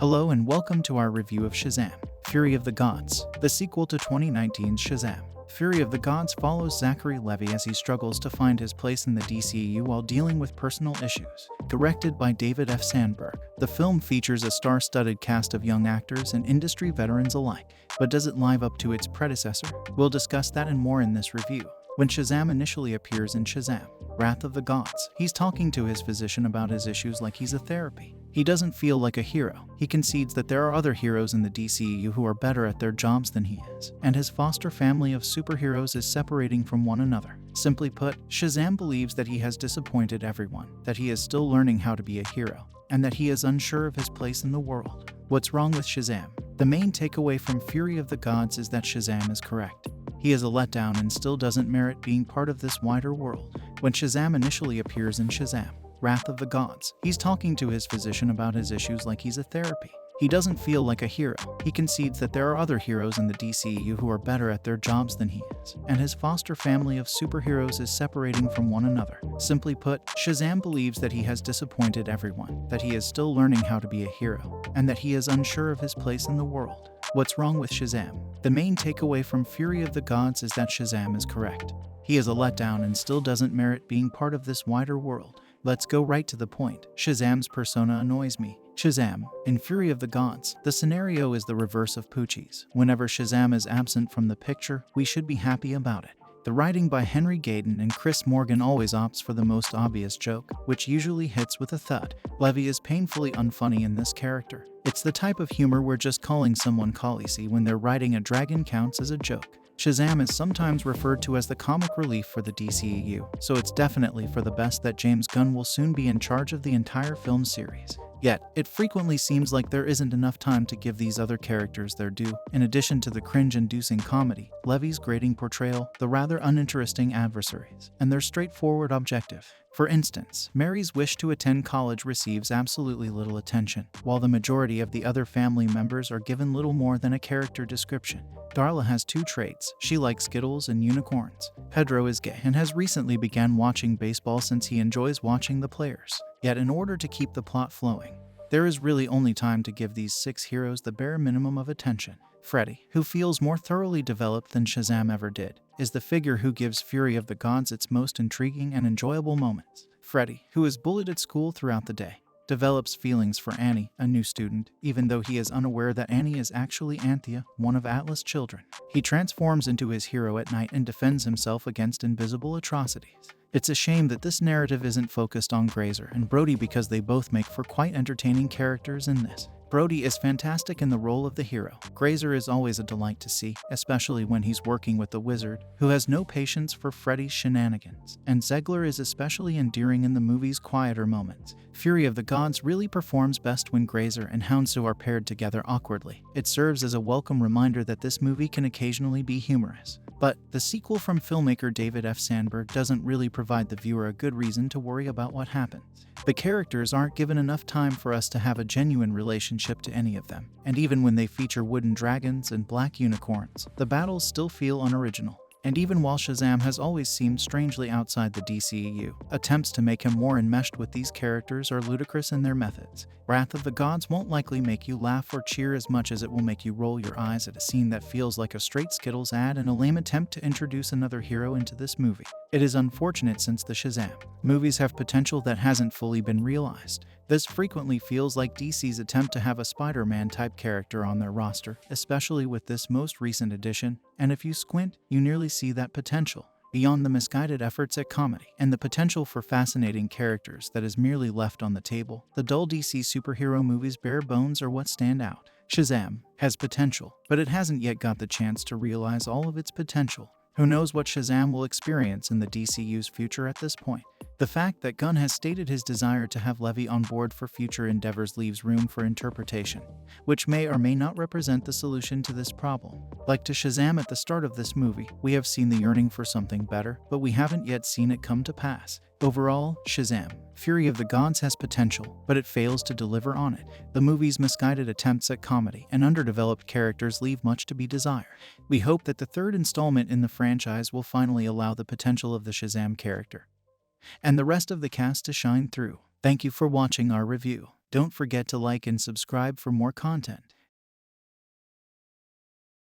Hello and welcome to our review of Shazam, Fury of the Gods, the sequel to 2019's Shazam. Fury of the Gods follows Zachary Levi as he struggles to find his place in the DCEU while dealing with personal issues. Directed by David F. Sandberg, the film features a star-studded cast of young actors and industry veterans alike. But does it live up to its predecessor? We'll discuss that and more in this review. When Shazam initially appears in Shazam, Wrath of the Gods, he's talking to his physician about his issues like he's a therapy. He doesn't feel like a hero. He concedes that there are other heroes in the DCEU who are better at their jobs than he is, and his foster family of superheroes is separating from one another. Simply put, Shazam believes that he has disappointed everyone, that he is still learning how to be a hero, and that he is unsure of his place in the world. What's wrong with Shazam? The main takeaway from Fury of the Gods is that Shazam is correct. He is a letdown and still doesn't merit being part of this wider world. When Shazam initially appears in Shazam, Wrath of the Gods, he's talking to his physician about his issues like he's a therapy. He doesn't feel like a hero. He concedes that there are other heroes in the DCEU who are better at their jobs than he is, and his foster family of superheroes is separating from one another. Simply put, Shazam believes that he has disappointed everyone, that he is still learning how to be a hero, and that he is unsure of his place in the world. What's wrong with Shazam? The main takeaway from Fury of the Gods is that Shazam is correct. He is a letdown and still doesn't merit being part of this wider world. Let's go right to the point. Shazam's persona annoys me. Shazam, in Fury of the Gods, the scenario is the reverse of Poochie's. Whenever Shazam is absent from the picture, we should be happy about it. The writing by Henry Gayden and Chris Morgan always opts for the most obvious joke, which usually hits with a thud. Levy is painfully unfunny in this character. It's the type of humor where just calling someone Khaleesi when they're riding a dragon counts as a joke. Shazam is sometimes referred to as the comic relief for the DCEU, so it's definitely for the best that James Gunn will soon be in charge of the entire film series. Yet, it frequently seems like there isn't enough time to give these other characters their due. In addition to the cringe-inducing comedy, Levy's grating portrayal, the rather uninteresting adversaries, and their straightforward objective. For instance, Mary's wish to attend college receives absolutely little attention, while the majority of the other family members are given little more than a character description. Darla has two traits. She likes Skittles and unicorns. Pedro is gay and has recently began watching baseball since he enjoys watching the players. Yet in order to keep the plot flowing, there is really only time to give these 6 heroes the bare minimum of attention. Freddy, who feels more thoroughly developed than Shazam ever did, is the figure who gives Fury of the Gods its most intriguing and enjoyable moments. Freddy, who is bullied at school throughout the day, develops feelings for Annie, a new student, even though he is unaware that Annie is actually Anthea, one of Atlas' children. He transforms into his hero at night and defends himself against invisible atrocities. It's a shame that this narrative isn't focused on Grazer and Brody because they both make for quite entertaining characters in this. Brody is fantastic in the role of the hero. Grazer is always a delight to see, especially when he's working with the wizard, who has no patience for Freddy's shenanigans. And Zegler is especially endearing in the movie's quieter moments. Fury of the Gods really performs best when Grazer and Houndstooth are paired together awkwardly. It serves as a welcome reminder that this movie can occasionally be humorous. But the sequel from filmmaker David F. Sandberg doesn't really provide the viewer a good reason to worry about what happens. The characters aren't given enough time for us to have a genuine relationship to any of them, and even when they feature wooden dragons and black unicorns, the battles still feel unoriginal. And even while Shazam has always seemed strangely outside the DCEU, attempts to make him more enmeshed with these characters are ludicrous in their methods. Wrath of the Gods won't likely make you laugh or cheer as much as it will make you roll your eyes at a scene that feels like a straight Skittles ad and a lame attempt to introduce another hero into this movie. It is unfortunate since the Shazam movies have potential that hasn't fully been realized. This frequently feels like DC's attempt to have a Spider-Man type character on their roster, especially with this most recent addition, and if you squint, you nearly see that potential. Beyond the misguided efforts at comedy and the potential for fascinating characters that is merely left on the table, the dull DC superhero movies' bare bones are what stand out. Shazam has potential, but it hasn't yet got the chance to realize all of its potential. Who knows what Shazam will experience in the DCU's future at this point? The fact that Gunn has stated his desire to have Levy on board for future endeavors leaves room for interpretation, which may or may not represent the solution to this problem. Like to Shazam at the start of this movie, we have seen the yearning for something better, but we haven't yet seen it come to pass. Overall, Shazam, Fury of the Gods has potential, but it fails to deliver on it. The movie's misguided attempts at comedy and underdeveloped characters leave much to be desired. We hope that the third installment in the franchise will finally allow the potential of the Shazam character and the rest of the cast to shine through. Thank you for watching our review. Don't forget to like and subscribe for more content.